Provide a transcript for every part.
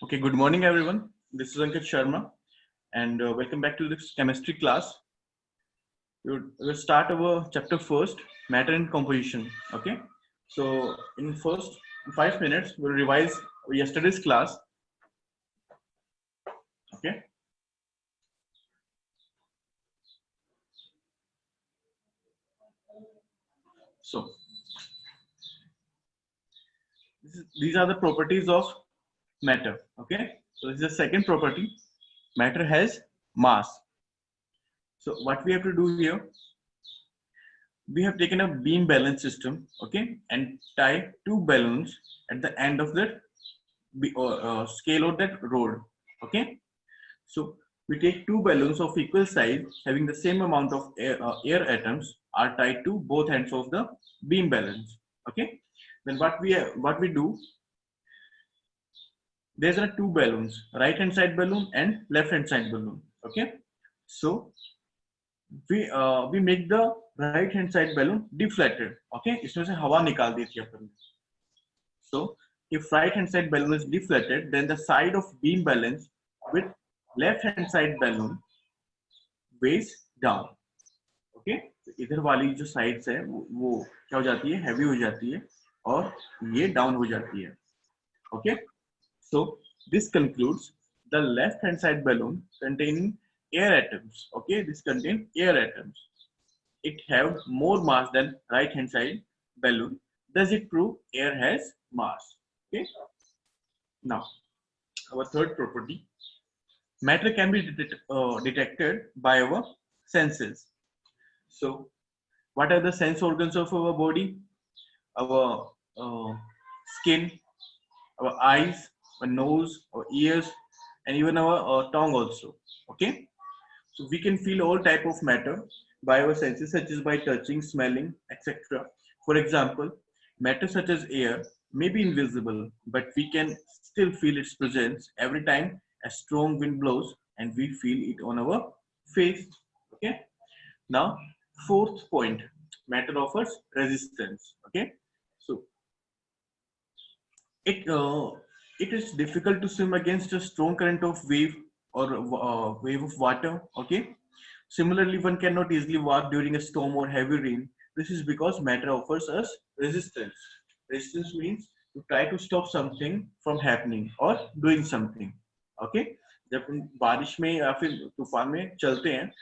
Okay, good morning, everyone. This is Ankit Sharma, and welcome back to this chemistry class. We'll start our chapter first, matter and composition. Okay, so in first 5 minutes, we'll revise yesterday's class. Okay, so these are the properties of matter. Okay, so this is the second property. Matter has mass. So what we have to do here, we have taken a beam balance system, okay, and tie two balloons at the end of that scale or that rod, okay. So we take two balloons of equal size having the same amount of air atoms are tied to both ends of the beam balance, okay. Then what we do, there's are two balloons, right hand side balloon and left hand side balloon, okay. So we make the right hand side balloon deflated, okay, इसमें से हवा निकाल दी थी अपन ने. So if right hand side balloon is deflated, then the side of beam balance with left hand side balloon weighs down, okay. तो इधर वाली जो साइड्स है वो क्या हो जाती है, हैवी हो जाती है और ये डाउन हो जाती है, okay. So this concludes the left hand side balloon containing air atoms, okay. This contains air atoms. It have more mass than right hand side balloon. Does it prove air has mass? Okay. Now our third property, matter can be detected by our senses. So what are the sense organs of our body? Our skin, our eyes, our nose, our ears, and even our tongue also, okay. So we can feel all type of matter by our senses, such as by touching, smelling, etc. For example, matter such as air may be invisible, but we can still feel its presence every time a strong wind blows and we feel it on our face, okay. Now fourth point, matter offers resistance, okay. So it it is difficult to swim against a strong current of wave or wave of water, okay. Similarly, one cannot easily walk during a storm or heavy rain. This is because matter offers us resistance. Resistance means to try to stop something from happening or doing something, okay. जब हम बारिश में या फिर तूफान में चलते हैं,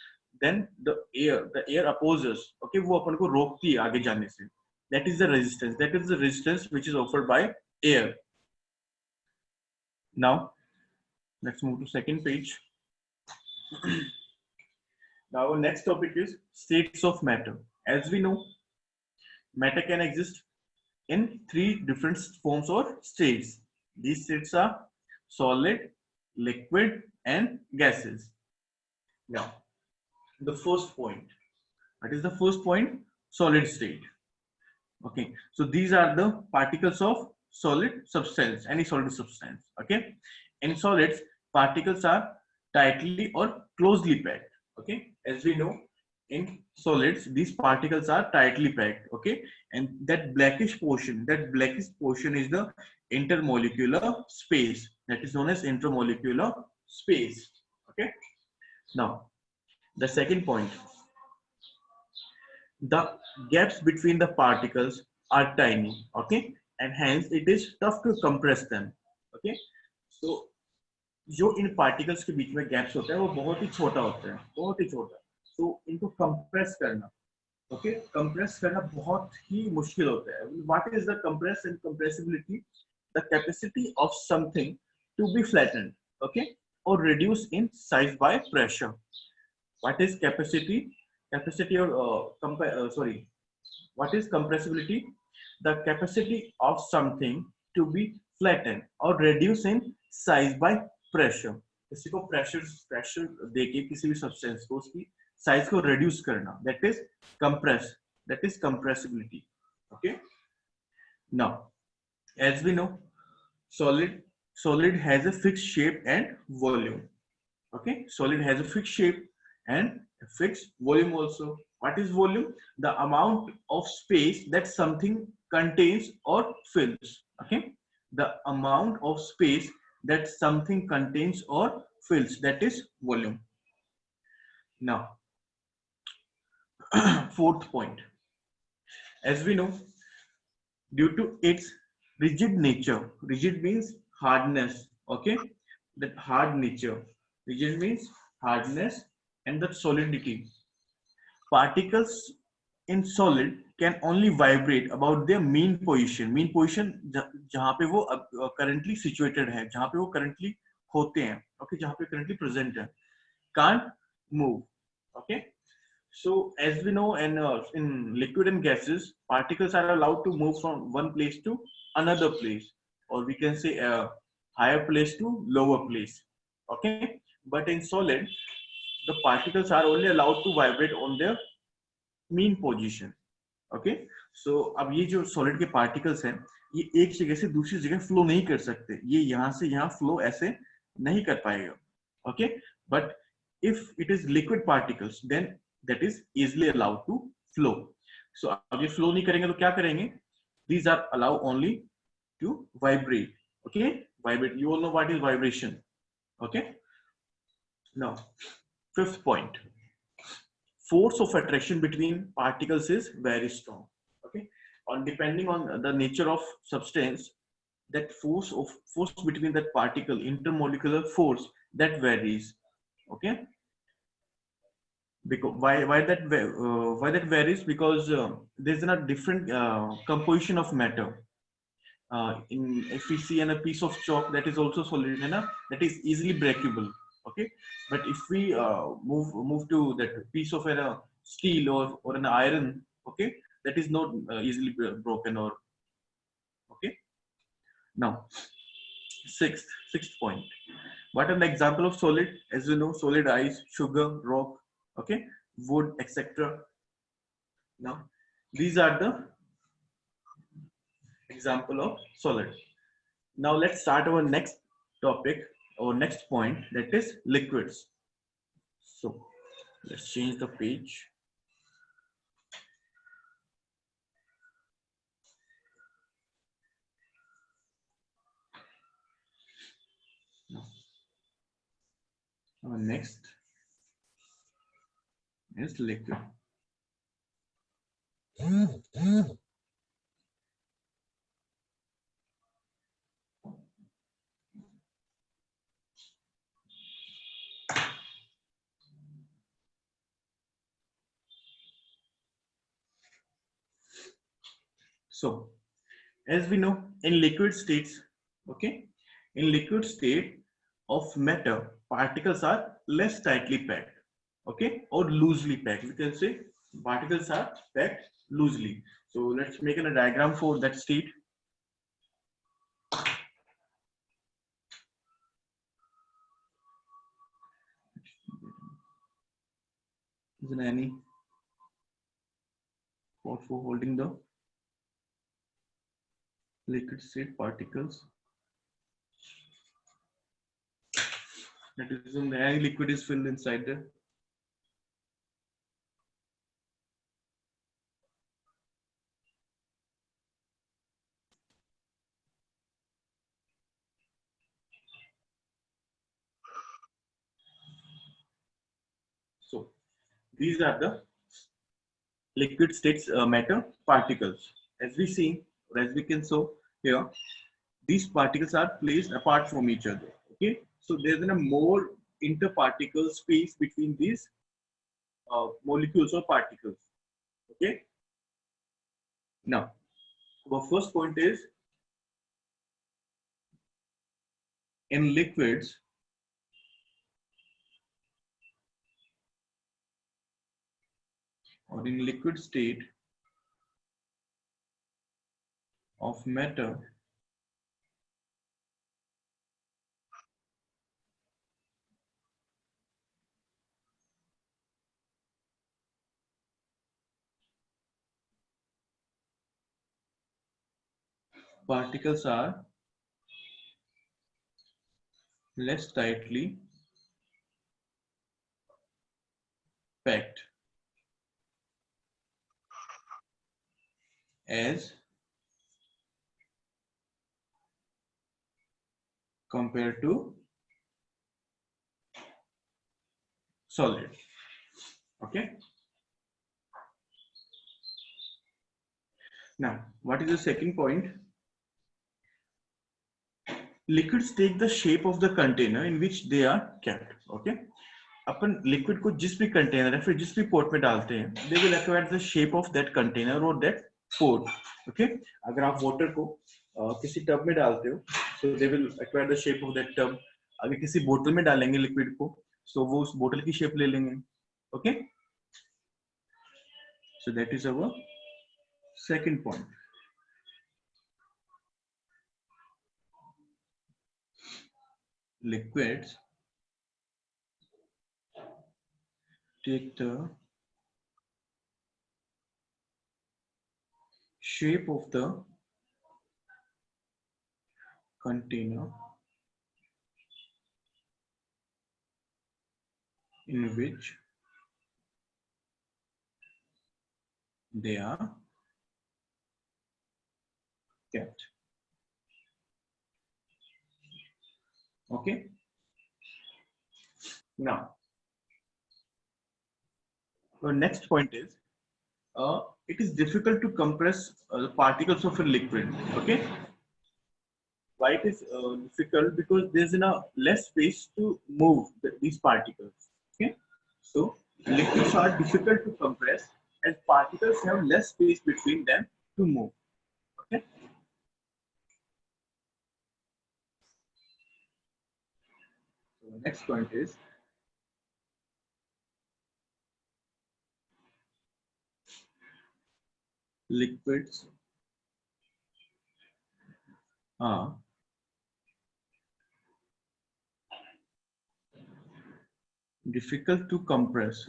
then the air opposes, okay, वो अपन को रोकती है आगे जाने से. That is the resistance. That is the resistance which is offered by air. Now let's move to second page. Now our next topic is states of matter. As we know, matter can exist in three different forms or states. These states are solid, liquid, and gases. Now, the first point. What is the first point? Solid state. Okay, so these are the particles of solid substance, any solid substance. Okay, in solids, particles are tightly or closely packed. Okay, as we know, in solids, these particles are tightly packed. Okay, and that blackish portion is the intermolecular space. That is known as intermolecular space. Okay, now the second point, the gaps between the particles are tiny, okay, and hence it is tough to compress them, okay. So जो इन particles के बीच में gaps होता है वो बहुत ही छोटा होता है, बहुत ही छोटा. तो इनको कंप्रेस करना, ओके, कंप्रेस करना बहुत ही मुश्किल होता है. What is the compress and compressibility? The capacity of something to be flattened, okay, और reduce in size by pressure. What is capacity? Capacity or what is compressibility? The capacity of something to be flattened or reduced in size by pressure. किसी को pressure देके किसी भी substance को उसकी size को reduce करना, that is compressibility. Okay. Now, as we know, solid has a fixed shape and volume. Okay, solid has a fixed shape and a fixed volume also. What is volume? The amount of space that something contains or fills. Okay, the amount of space that something contains or fills, that is volume. Now, fourth point, as we know, due to its rigid nature, rigid means hardness, okay, that hard nature, rigid means hardness, and that solidity, particles in solid can only vibrate about their mean position जहां पे वो currently situated है, जहां पे वो currently होते हैं, okay, जहां पे currently present है, can't move, okay. So as we know, in liquid and gases, particles are allowed to move from one place to another place, or we can say a higher place to lower place, okay. But in solid, the particles are only allowed to vibrate on their mean position, okay. So अब ये जो solid के particles हैं, ये एक जगह से दूसरी जगह फ्लो नहीं कर सकते, ये यहां से यहां फ्लो ऐसे नहीं कर पाएगा, okay. But if it is liquid particles, then that is easily allowed to flow. So अब ये फ्लो नहीं करेंगे तो क्या करेंगे? These are allow only to vibrate, okay. Vibrate, you all know what is vibration, okay. Now fifth point, force of attraction between particles is very strong, okay. On depending on the nature of substance, that force between that particle, intermolecular force, that varies, okay. Because why that varies? Because there's a different composition of matter. In if we see in a piece of chalk that is also solid, that is easily breakable, okay. But if we move to that piece of steel or an iron, okay, that is not easily broken, or okay. Now, sixth point, what an example of solid? As you know, solid ice, sugar, rock, okay, wood, etc. Now, these are the example of solid. Now let's start our next topic, or next point, that is liquids. So let's change the page. Now, our next is liquid. So, as we know, in liquid states, okay, in liquid state of matter, particles are less tightly packed, okay, or loosely packed. We can say particles are packed loosely. So let's make a diagram for that state. Is there any for holding the liquid state particles? That is, when the any liquid is filled inside there. So these are the liquid states matter particles. As we see, or as we can show here, these particles are placed apart from each other. Okay, so there's a more interparticle space between these molecules or particles. Okay. Now, our first point is, in liquids, or in liquid state of matter, particles are less tightly packed, as compared to solid. Okay. Now, what is the second point? Liquids take the shape of the container in which they are kept. Okay. Upon liquid को जिस भी container या फिर जिस भी port में डालते हैं, they will acquire the shape of that container और दैट पोर्ट. ओके. अगर आप वाटर को किसी टब में डालते हो, so they will acquire the shape of that tub. अगर किसी बोतल में डालेंगे लिक्विड को, सो वो उस बोतल की शेप ले लेंगे. Okay. So that is our second point. Liquids take the shape of the container in which they are kept. Okay. Now, the next point is it is difficult to compress the particles of a liquid. Okay. Why it is difficult? Because there is less space to move these particles. Okay. So liquids are difficult to compress as particles have less space between them to move. Okay. So the next point is liquids are difficult to compress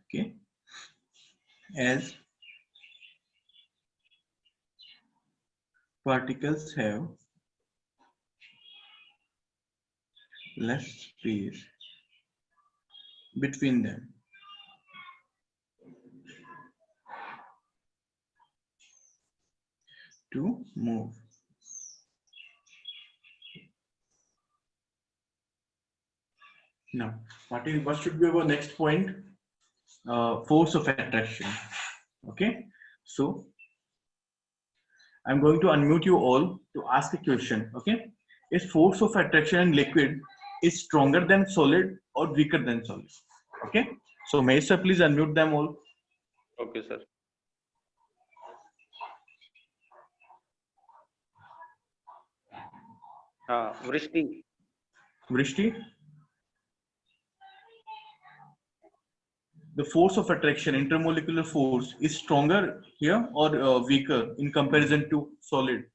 okay, as particles have less space between them. To move. Now, what should be our next point? Force of attraction. Okay, so I'm going to unmute you all to ask a question. Okay, is force of attraction in liquid is stronger than solid or weaker than solid? Okay, so may sir please unmute them all. Okay, sir. Vrishti. Vrishti, the force of attraction, intermolecular force, is stronger here or weaker in comparison to solid?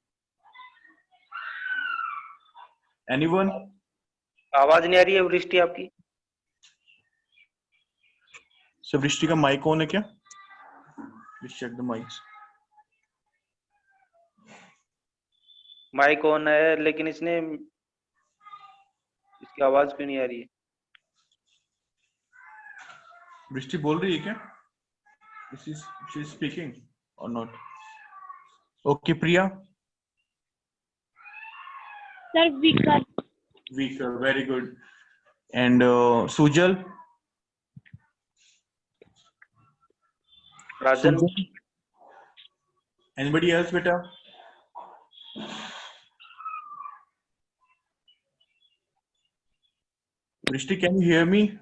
Anyone? आवाज नहीं आ रही है वृष्टि आपकी? So वृष्टि का mic on है क्या? Please check the mics. Mic on है लेकिन इसकी आवाज क्यों नहीं आ रही है? वृष्टि बोल रही है क्या? She is speaking or not? Okay, Priya. Sir, weaker. Weaker, very good. And Sujal. Rajan. Sujal? Anybody else, beta? Vrishti, can you hear me?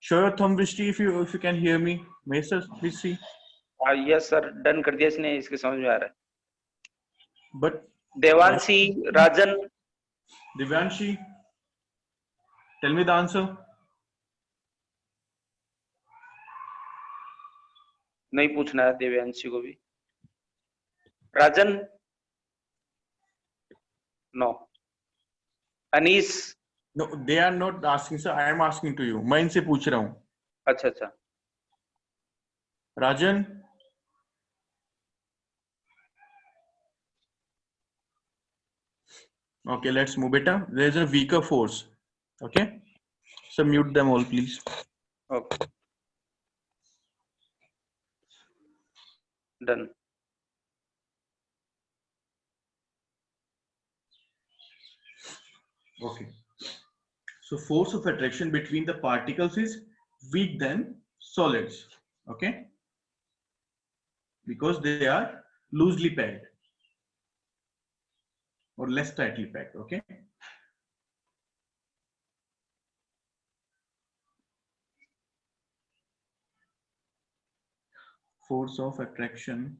Show your thumb, Vrishti, if you can hear me. May sir, please see. Yes, sir. Done कर दिया इसने, इसके समझ में आ रहा है. But Devanshi, Rajan. Divyanshi, tell me the answer. नहीं पूछना है देवांशी को भी. राजन. No. Anis. No, they are not asking, sir. I am asking to you. मैं इनसे पूछ रहा हूँ. अच्छा अच्छा. Rajan. Okay, let's move it up. There is a weaker force. Okay, so mute them all, please. Okay. Done. Okay. So force of attraction between the particles is weak than solids. Okay. Because they are loosely packed or less tightly packed. Okay. Force of attraction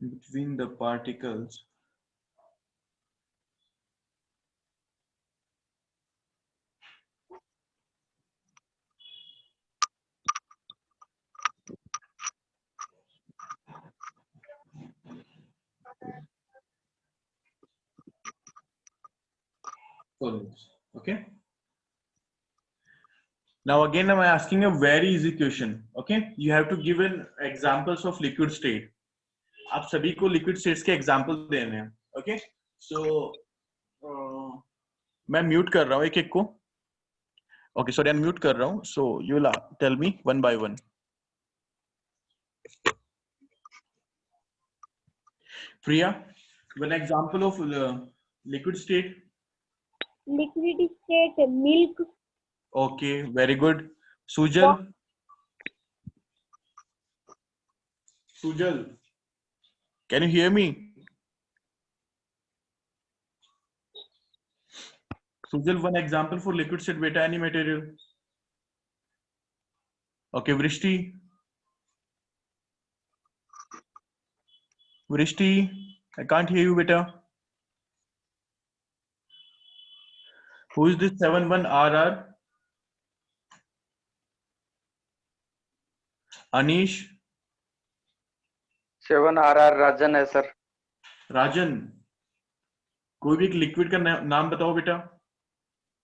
between the particles solids. Okay. Now again, I'm asking a very easy question. Okay. You have to give an examples of liquid state. आप सभी को liquid states के example देने हैं. Okay. So मैं mute कर रहा हूँ एक एक को. Okay, sorry, unmute कर रहा हूँ. So you will tell me one by one. Priya, one example of liquid state. Liquid state, milk. Okay, very good. Sujal. Sujal, can you hear me? Sujal, one example for liquid state beta any material. Okay, Vrishti. Vrishti, I can't hear you, beta. Who is this 71RR? Anish. 7RR राजन है sir. Rajan. कोई भी एक liquid का नाम बताओ बेटा.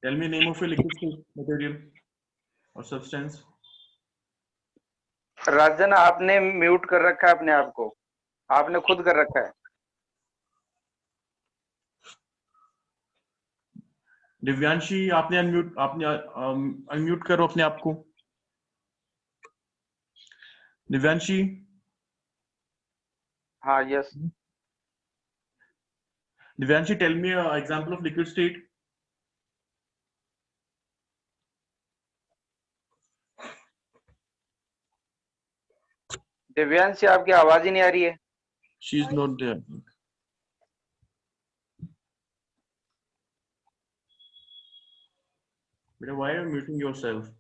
Tell me name of a liquid state material or substance. राजन आपने mute कर रखा है अपने आप को, आपने खुद कर रखा है। दिव्यांशी, आपने अनम्यूट करो अपने आप को. दिव्यांशी. हाँ yes. Divyanshi, tell me an example of liquid state. Divyansh आपकी आवाज ही नहीं आ रही है। She is not there. But why are you muting yourself?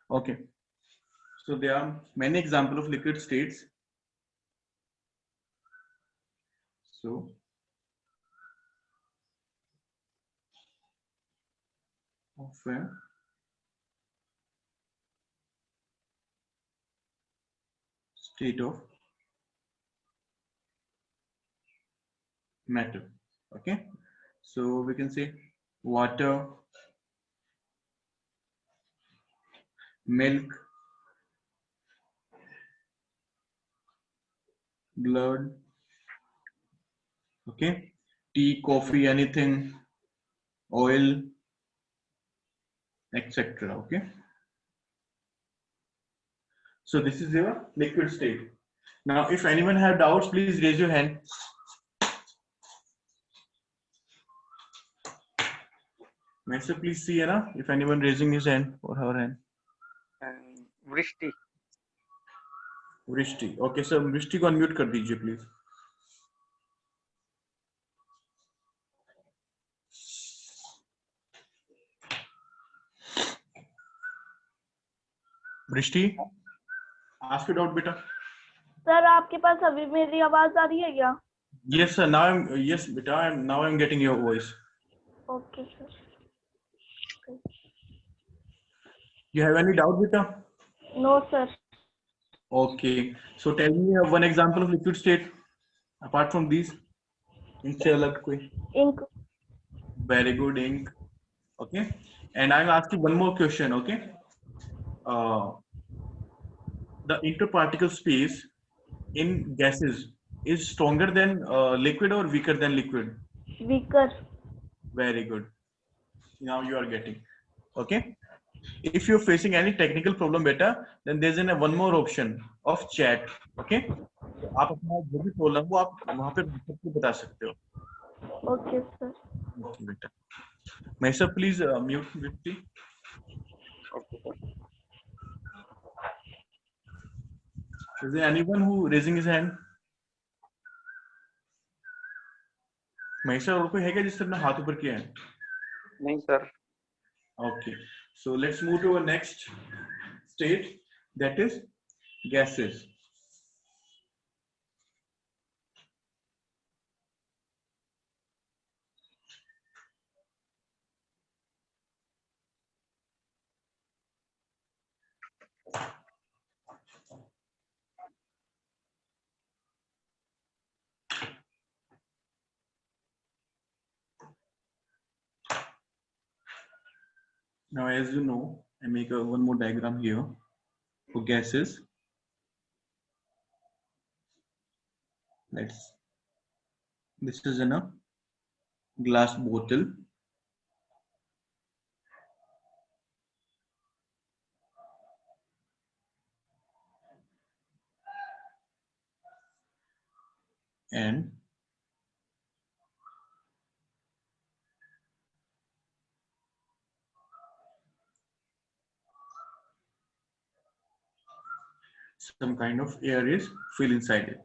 Okay. So there are many examples of liquid states. So of a state of matter. Okay. So we can say water, milk, blood. Okay. Tea, coffee, anything, oil, etc. Okay. So this is your liquid state. Now, if anyone have doubts, please raise your hand. Master, please see, if anyone raising his hand or her hand. वृष्टि। Vrishti. Okay, sir. Vrishti को unmute कर दीजिए, please. Vrishti, ask your doubt, beta. Sir आपके पास अभी मेरी आवाज आ रही है क्या? Yes, sir. Now yes, beta. Now I'm getting your voice. Okay sir. You have any doubt, beta? No sir. Okay. So tell me one example of liquid state apart from these. ink से अलग कोई? ink. Very good, ink. Okay, and I'll ask you one more question. Okay, uh, the interparticle space in gases is stronger than liquid or weaker than liquid? Weaker. Very good. Now you are getting. Okay. If you're facing any technical problem, beta, then there's one more option of chat. Okay. तो आप अपना जो भी problem हो आप वहां पे सबको बता सकते हो. Okay, sir. Okay, बेटा. Maisa, please mute Vipti. Okay, sir. Is there anyone who raising his hand? Maisa, और कोई है क्या जिसने अपना हाथ ऊपर किया है? नहीं sir. Okay. So let's move to our next state, that is gases. Now, as you know, I make one more diagram here for gases. This is in a glass bottle. And some kind of air is filled inside it.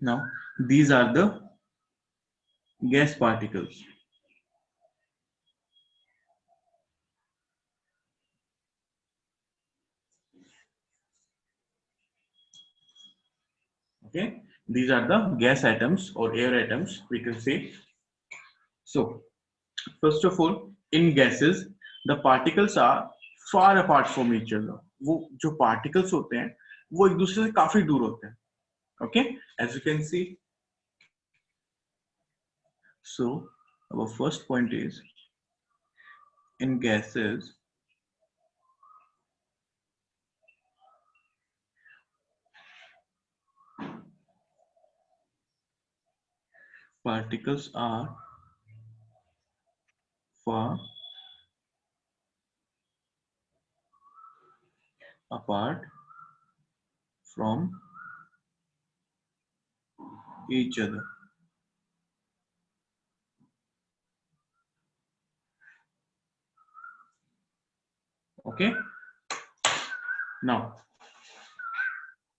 Now, these are the gas particles. Okay, these are the gas atoms or air atoms, we can say. So, first of all, in gases, the particles are far apart from each other. वो जो particles होते हैं, वो एक दूसरे से काफी दूर होते हैं. Okay, as you can see. So, our first point is in gases, particles are far apart from each other. Okay. Now,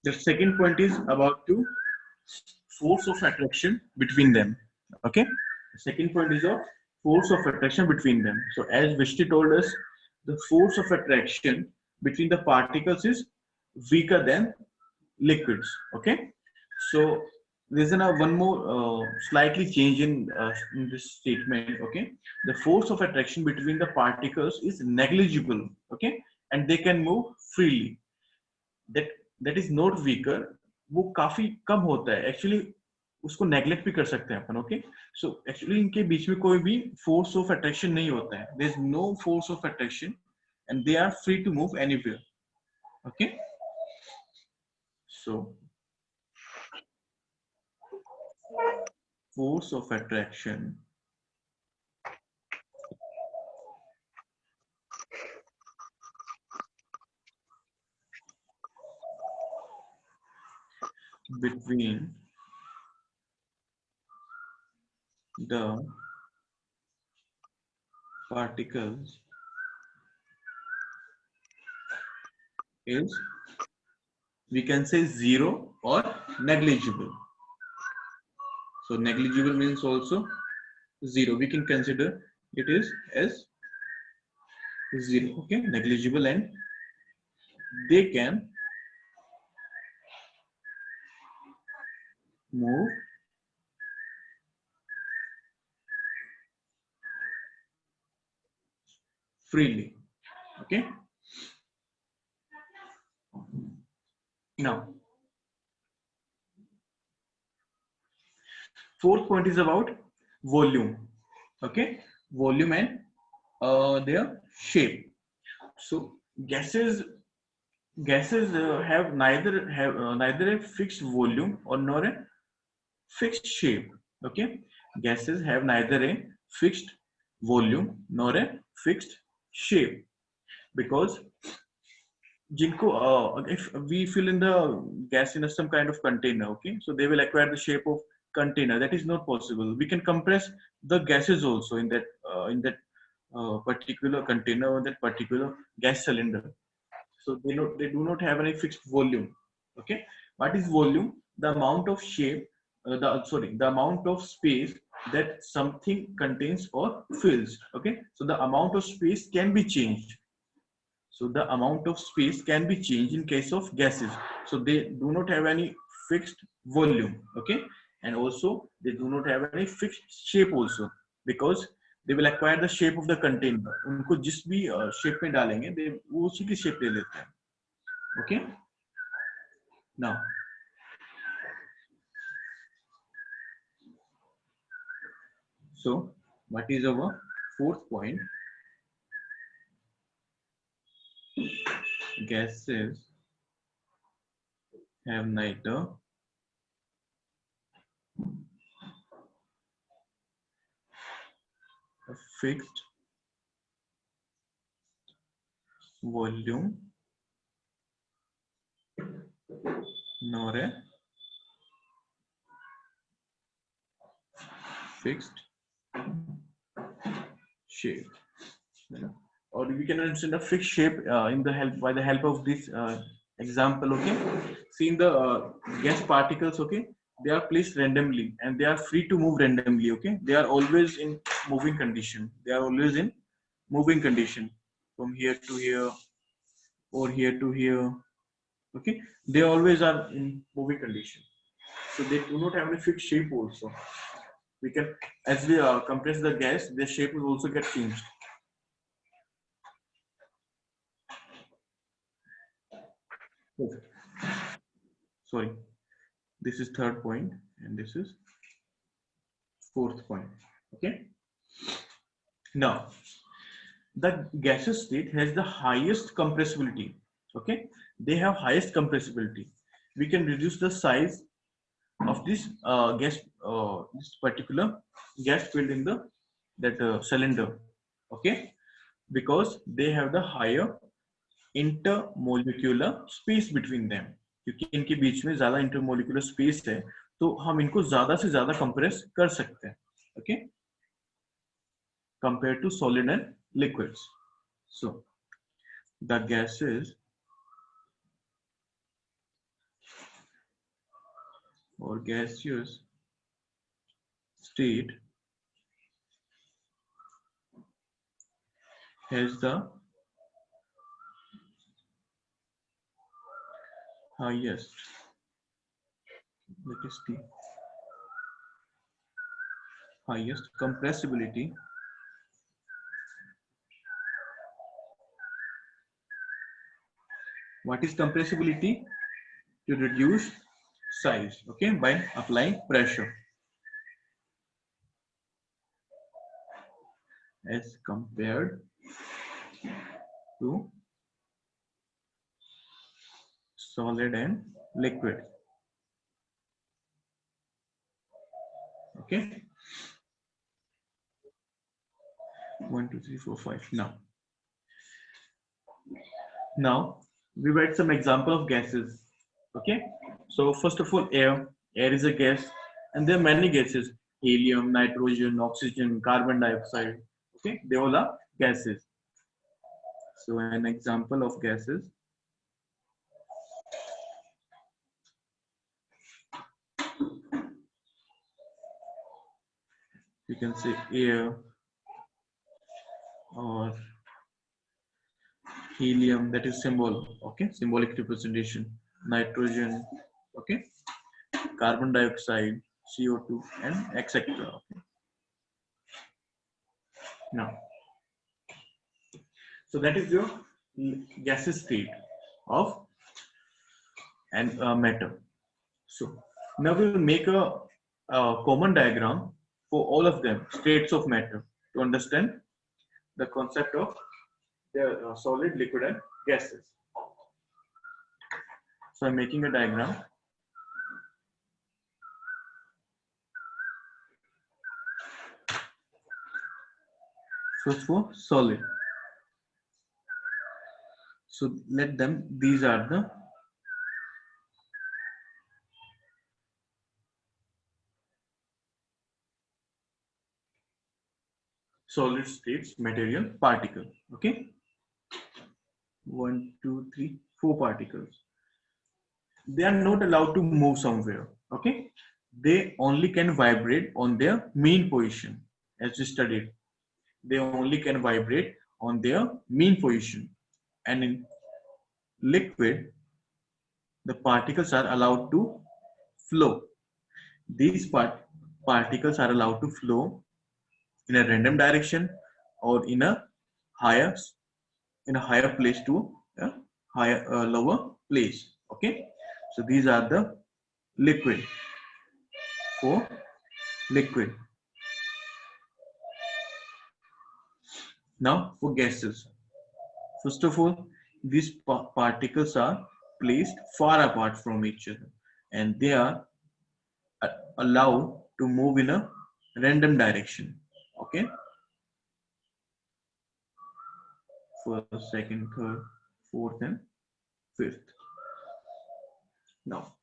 the second point is about the force of attraction between them. Okay. The second point is a force of attraction between them. So, as Vishti told us, the force of attraction between the particles is weaker than liquids. Okay. So, there's one more slightly change in this statement. Okay. The force of attraction between the particles is negligible. Okay. And they can move freely. That is not weaker. वो काफी कम होता है actually. उसको neglect भी कर सकते हैं अपन. Okay. So actually इनके बीच में कोई भी फोर्स ऑफ अट्रैक्शन नहीं होता है. There is no force of attraction and they are free to move anywhere. Okay. So force of attraction between the particles is, we can say, zero or negligible. So negligible means also zero. We can consider it is as zero. Okay, negligible, and they can move freely. Okay. Now, fourth point is about volume. Okay, volume and their shape. So gases have neither a fixed volume or nor a fixed shape. Okay, gases have neither a fixed volume nor a fixed shape, because जिनको if we fill in the gas in some kind of container, okay, so they will acquire the shape of container. That is not possible. We can compress the gases also in that particular container or that particular gas cylinder. So they do not have any fixed volume. Okay, what is volume? The amount of shape, the amount of space that something contains or fills. Okay, so the amount of space can be changed. So the amount of space can be changed in case of gases. So they do not have any fixed volume. Okay, and also they do not have any fixed shape also, because they will acquire the shape of the container. उनको जिस भी shape में डालेंगे they वो उसी की shape ले लेते हैं. Okay, now so what is our fourth point? Gases have neither a fixed volume nor a fixed shape. Or we can understand a fixed shape by the help of this example. Okay, seeing the gas particles. Okay, they are placed randomly and they are free to move randomly. Okay, they are always in moving condition. They are always in moving condition from here to here or here to here. Okay, they always are in moving condition. So they do not have any fixed shape also. We can, as we compress the gas, their shape will also get changed. Sorry, this is third point and this is fourth point. Okay, now the gaseous state has the highest compressibility. Okay, they have highest compressibility. We can reduce the size of this this particular gas filled in that cylinder. Okay, because they have the higher intermolecular space between them. क्योंकि इनके बीच में ज्यादा intermolecular space है, तो हम इनको ज्यादा से ज्यादा कंप्रेस कर सकते हैं. Okay, compared to solid and liquids. So the gases or gaseous state has the highest, that is the highest compressibility What is compressibility? To reduce size, okay, by applying pressure, as compared to solid and liquid. Okay, 1 2 3 4 5. Now we write some example of gases. Okay, so first of all, air is a gas, and there are many gases: helium, nitrogen, oxygen, carbon dioxide. Okay, they all are gases. So an example of gases: you can say air or helium, that is symbol, okay, symbolic representation. Nitrogen, okay, carbon dioxide, CO2, and etc. Okay. Now, so that is your gaseous state of matter. So now we will make a common diagram for all of them states of matter to understand the concept of the solid, liquid, and gases. So I'm making a diagram. First for solid. So let them, these are the solid states material particle. Okay, 1 2 3 4 particles. They are not allowed to move somewhere. Okay, they only can vibrate on their mean position. As we studied, they only can vibrate on their mean position. And in liquid, the particles are allowed to flow. These particles are allowed to flow in a random direction or in a higher place to a higher lower place. Okay, so these are the liquid. For liquid. Now for gases. First of all, these particles are placed far apart from each other, and they are allowed to move in a random direction. Okay, first, second, third, fourth, and fifth. Now,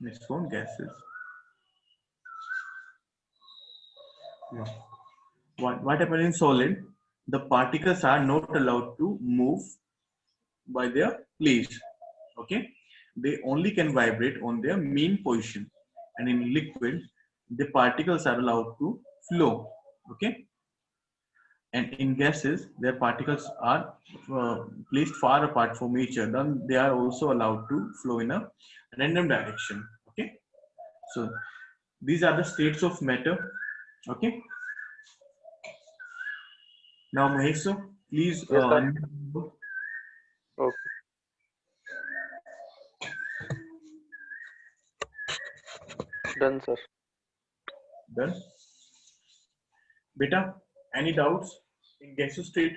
next one, gases. Now, what happens in solid? The particles are not allowed to move by their place. Okay, they only can vibrate on their mean position. And in liquid, the particles are allowed to flow. Okay, and in gases, their particles are placed far apart from each other. Then they are also allowed to flow in a random direction. Okay, so these are the states of matter. Okay, now Mahesh, please Yes, sir. Okay. Done, sir. done. Beta, any doubts in gaseous state?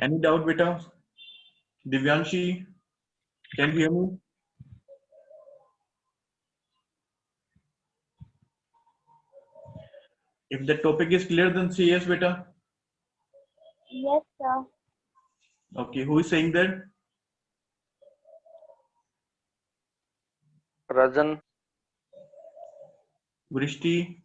Any doubt, beta? Divyanshi, can you hear me? If the topic is clear, then say yes, beta. Yes, sir. Okay, who is saying that? Rajan. Vrishti.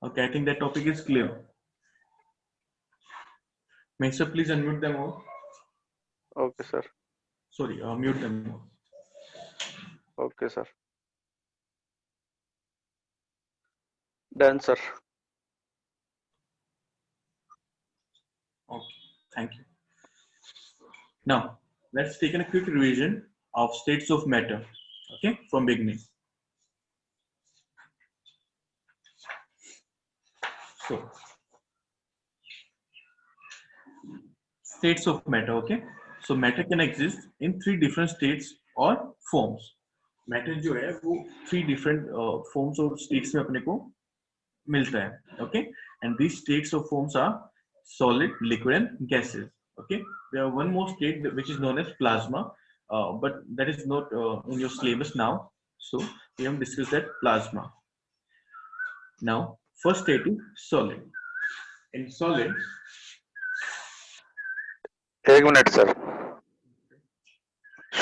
Okay, I think that topic is clear. Mesa, please unmute them all. Okay, sir. Sorry, mute them all. Okay, sir. Done, sir. Okay, thank you. Now, let's take a quick revision of states of matter. Okay, from beginning. So, states of matter. Okay, so matter can exist in 3 different states or forms. Matter जो है वो 3 different forms और states में अपने को मिलता है. Okay, and these states or forms are solid, liquid, and gases. Okay, there are one more state which is known as plasma, but that is not in your syllabus now. So we have discussed that plasma. Now, first state is solid. In solid, एक minute sir,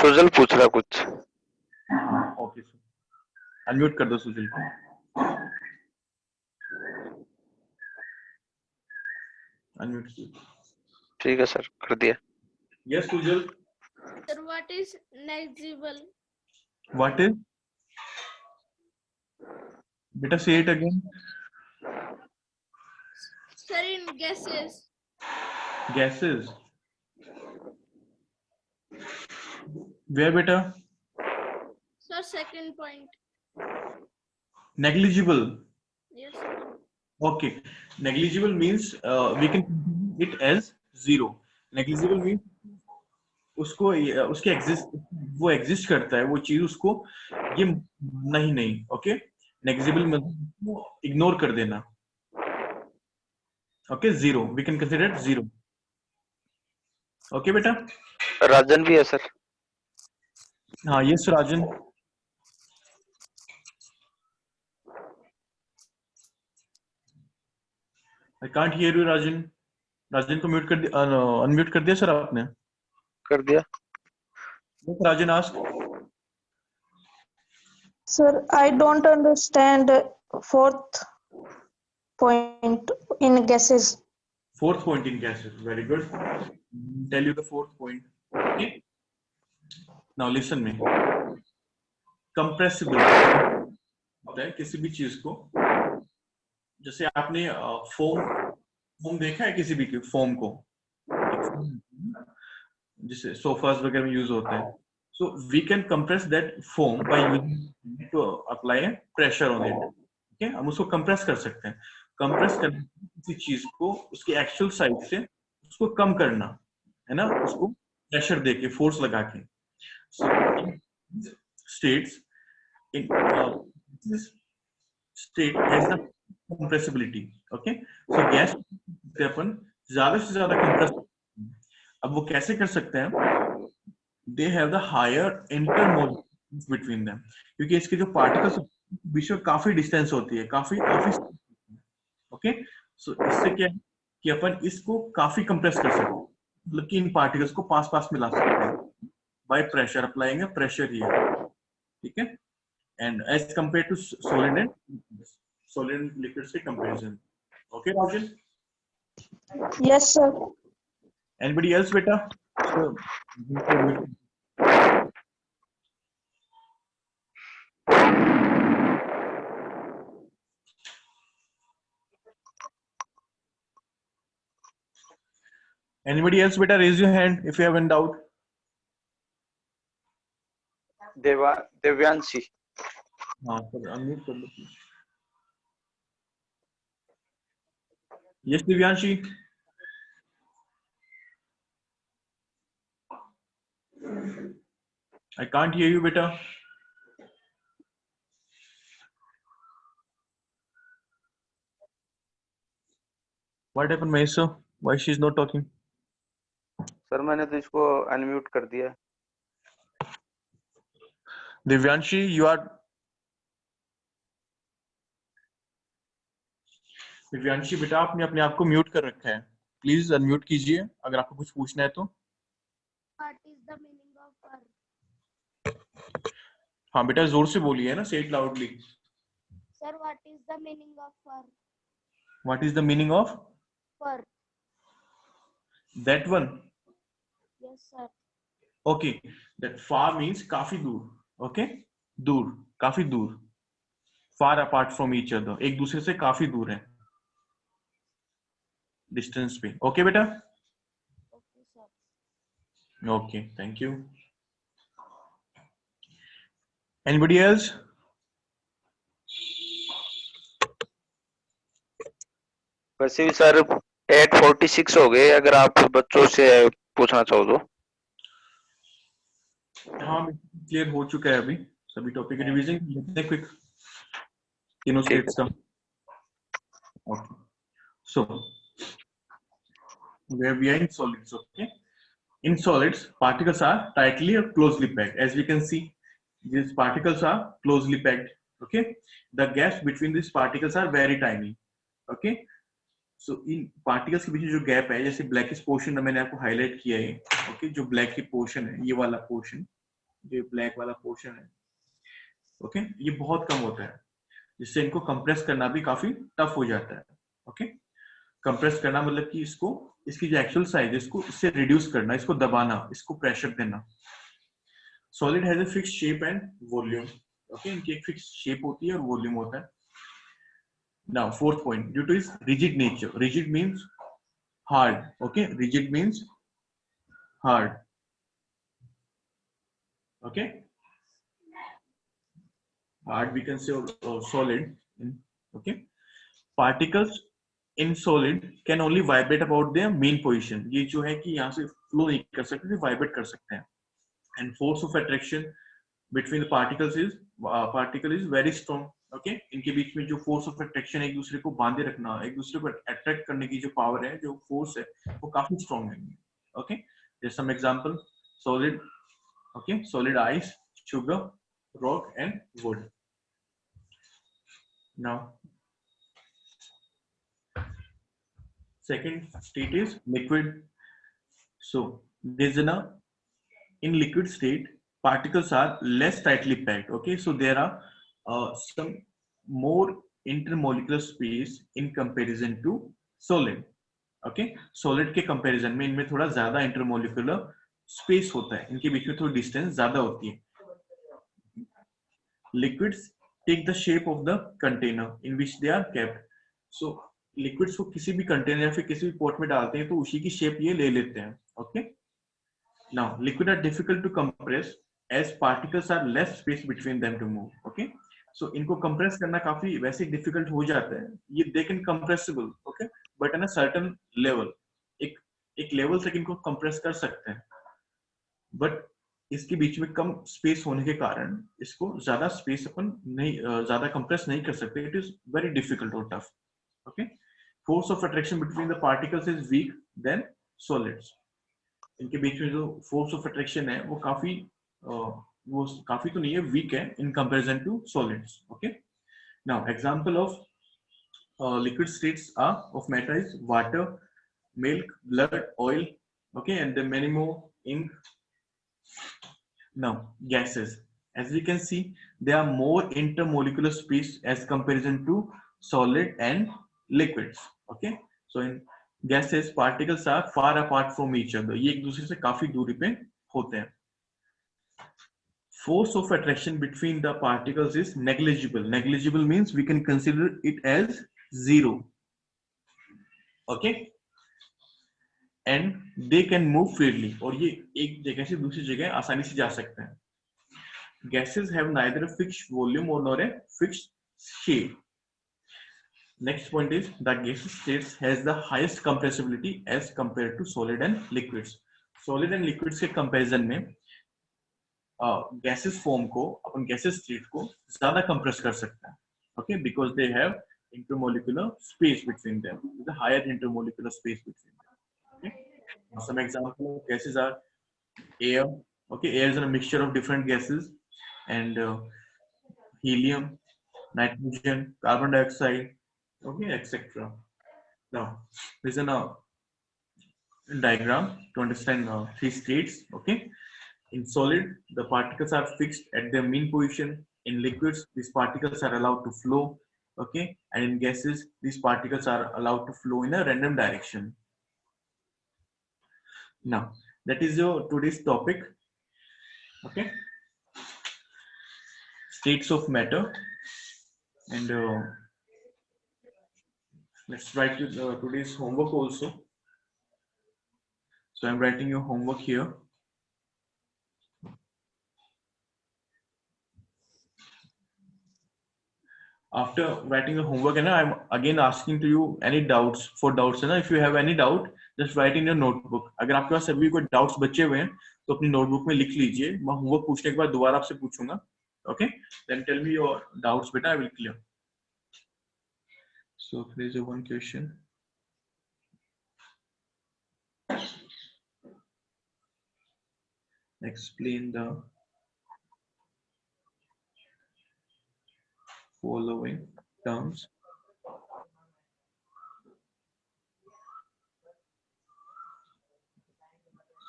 Sujal पूछ रहा कुछ. okay, so unmute कर दो सुजल को. Unmute. ठीक है sir, कर दिया. Yes, Sujal. Sir, what is negligible? What is? Beta, say it again. Sir, in gases. Gases. Where, beta? Sir, second point. Negligible. Yes, sir. Okay, negligible means we can consider it as zero. Negligible means उसको उसके exist वो exist करता है वो चीज उसको ये नहीं नहीं ओके नेग्लिजिबल मतलब इग्नोर कर देना okay zero we can consider zero okay बेटा राजन भी है सर। हाँ yes Rajan I can't hear you Rajan Rajan को म्यूट कर दिया अनम्यूट कर दिया सर आपने कर दिया। राजन ask Sir, I don't understand fourth point in gases. fourth point in gases very good tell you the fourth point okay now listen me compressibility होता है किसी भी चीज को जैसे आपने फोम फोम देखा है किसी भी फोम को जिसे सोफास वगैरह में यूज होते हैं so we can compress that foam by using to apply pressure on it okay हम उसको कंप्रेस कर सकते हैं कंप्रेस करने किसी चीज को उसके एक्चुअल साइज से उसको कम करना है ना उसको प्रेशर देके फोर्स लगा के states in this state has the compressibility okay so gas से अपन ज्यादा से ज्यादा कंप्रेस अब वो कैसे कर सकते हैं they have the higher intermolecular between them क्योंकि इसके जो पार्टिकल्स बीच में काफी डिस्टेंस होती है काफी काफी ओके सो इससे क्या है कि अपन इसको काफी कंप्रेस कर सकते हैं मतलब कि इन पार्टिकल्स को पास पास मिला सकते हैं by pressure applying pressure here ठीक है and as compared to solid and liquids के comparison okay Rajan Yes, sir. anybody else beta so, anybody else beta raise your hand if you have any doubt Devyanshi. हाँ sir unmute कर लो please yes Divyanshi I can't hear you beta what happened Maisa why she is not talking sir मैंने तो इसको unmute कर दिया। Divyanshi you are Divyanshi बेटा आपने अपने आप को म्यूट कर रखा है प्लीज अनम्यूट कीजिए अगर आपको कुछ पूछना है तो What is the meaning of fur? हाँ बेटा जोर से बोलिए ना से it loudly Sir, what is the meaning of fur? What is the meaning of Fur. That one Yes, sir. Okay that far means काफी दूर ओके दूर काफी दूर far apart from each other एक दूसरे से काफी दूर है डिस्टेंस पे ओके बेटा Okay, sir. Okay thank you anybody else वैसे भी सर 8:46 हो गए अगर आप बच्चों से पूछना चाहो तो। हाँ क्लियर हो चुका है अभी सभी टॉपिक रिवीजन लेते हैं क्विक तीनों स्टेट्स का okay so where we are in solids okay in solids particles are tightly or closely packed as we can see these particles are closely packed okay the gaps between these particles are very tiny okay so in particles के बीच में जो gap है जैसे blackish portion मैंने आपको highlight किया है okay जो ब्लैक की पोर्शन है ये वाला पोर्शन जो ब्लैक वाला पोर्शन है ओके ये बहुत कम होता है जिससे इनको कंप्रेस करना भी काफी टफ हो जाता है ओके कंप्रेस करना मतलब कि इसको इसकी जो एक्चुअल साइज है इसको इससे रिड्यूस करना इसको दबाना इसको प्रेशर देना solid has a fixed shape and volume okay इनकी एक फिक्स्ड शेप होती है और वॉल्यूम होता है now fourth point due to its rigid nature rigid means hard okay rigid means hard okay hard we can say solid okay particles in solid can only vibrate about their mean position. ये जो है कि यहाँ से flow नहीं कर सकते, vibrate कर सकते हैं. And force of attraction between the particle is very strong. Okay, इनके बीच में जो force of attraction है, एक दूसरे को बांधे रखना, एक दूसरे को attract करने की जो power है, जो force है, वो काफी strong है. Okay, there's some example. Solid, okay, solid ice, sugar, rock, and wood. Now, second state is liquid. So there's in liquid state, particles are less tightly packed. Okay, so there are some more intermolecular space in comparison to solid. Okay, solid के comparison में इनमें थोड़ा ज्यादा intermolecular space होता है, इनके बीच में थोड़ी distance ज्यादा होती है. Liquids take the shape of the container in which they are kept. So liquids को किसी भी container या फिर किसी भी pot में डालते हैं तो उसी की shape ये ले लेते हैं. Okay. Now, liquid are difficult to compress as particles are less space between them to move. Okay, so इनको compress करना काफी वैसे difficult हो जाता है. ये they can compressible, okay, but in a certain level, एक level तक इनको compress कर सकते हैं. But इसके बीच में कम space होने के कारण इसको ज़्यादा space अपन नहीं ज़्यादा compress नहीं कर सकते. It is very difficult or tough. Okay, force of attraction between the particles is weak than solids. इनके बीच में जो फोर्स ऑफ अट्रैक्शन है वो काफी तो नहीं है, वीक है in comparison to solids. Okay, now example of liquid states are of matter is water, milk, blood, oil. Okay, and there many more. Ink. Now gases, as we can see, there are more intermolecular space as comparison to solid and liquids. Okay, so in gases particles are far apart from each other. ये एक दूसरे से काफी दूरी पे होते हैं. Force of attraction between the particles is negligible. Negligible means we can consider it as zero. Okay, and they can move freely. और ये एक जगह से दूसरी जगह आसानी से जा सकते हैं. Gases have neither a fixed volume or nor a fixed shape. Next point is the gaseous states has the highest compressibility as compared to solid and liquids. Solid and liquids के comparison में gaseous form को अपन gaseous state को ज़्यादा compress कर सकते हैं. Okay, because they have intermolecular space between them. The higher intermolecular space between them. Okay, some example of gases are air. Okay, air is a mixture of different gases and helium, nitrogen, carbon dioxide. Okay, etc. Now, this is a diagram to understand three states. Okay, in solid, the particles are fixed at their mean position. In liquids, these particles are allowed to flow. Okay, and in gases, these particles are allowed to flow in a random direction. Now, that is your today's topic. Okay, states of matter, and let's write today's homework also. So I'm writing your homework here. After writing your homework, and I'm again asking to you any doubts. For doubts, and if you have any doubt, just write in your notebook. अगर आपके पास सभी कोई doubts बचे हुए हैं, तो अपनी notebook में लिख लीजिए. मैं homework पूछने के बाद दोबारा आपसे पूछूंगा. Okay? Then tell me your doubts, beta. I will clear. So there is one question. Explain the following terms.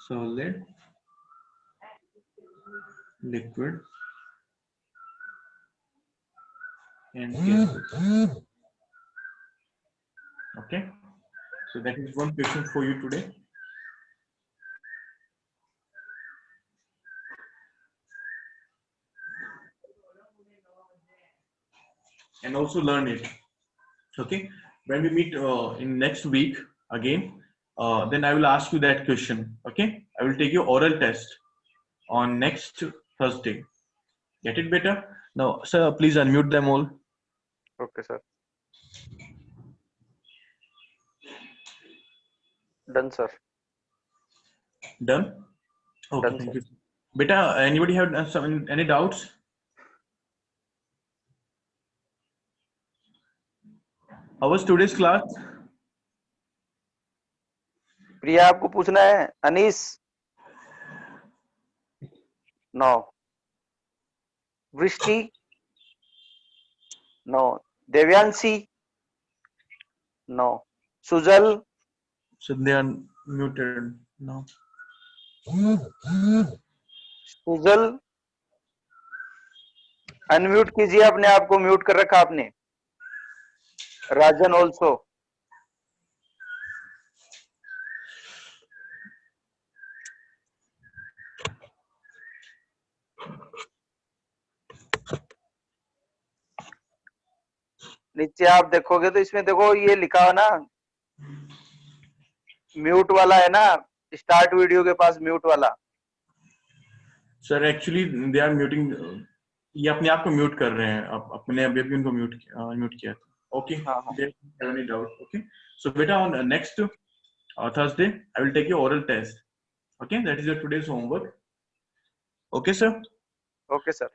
Solid, liquid, and gases. Okay, so that is one question for you today. And also learn it. Okay, when we meet in next week again, then I will ask you that question. Okay, I will take your oral test on next Thursday. Get it better? Now, sir, please unmute them all. Okay, sir. Done sir. Done? Okay, Done, thank sir. you. Beta, anybody have any doubts? How was today's class? Priya आपको पूछना है? Anees? No. Vrishti? No. Devyanshi? No. Sujal? So they are muted now. Sujal unmute कीजिए अपने आप को, mute कर रखा आपने। राजन ऑल्सो। नीचे आप देखोगे तो इसमें देखो ये लिखा है ना, म्यूट वाला है ना, स्टार्ट वीडियो के पास म्यूट वाला। Sir, actually they are muting. ये अपने आप को म्यूट कर रहे हैं, अपने अभी अभी उनको म्यूट किया था. Okay, हाँ हाँ they don't have any doubt. Okay, so beta on next Thursday I will take your oral test. Okay, that is your today's homework. Okay, sir. Okay sir.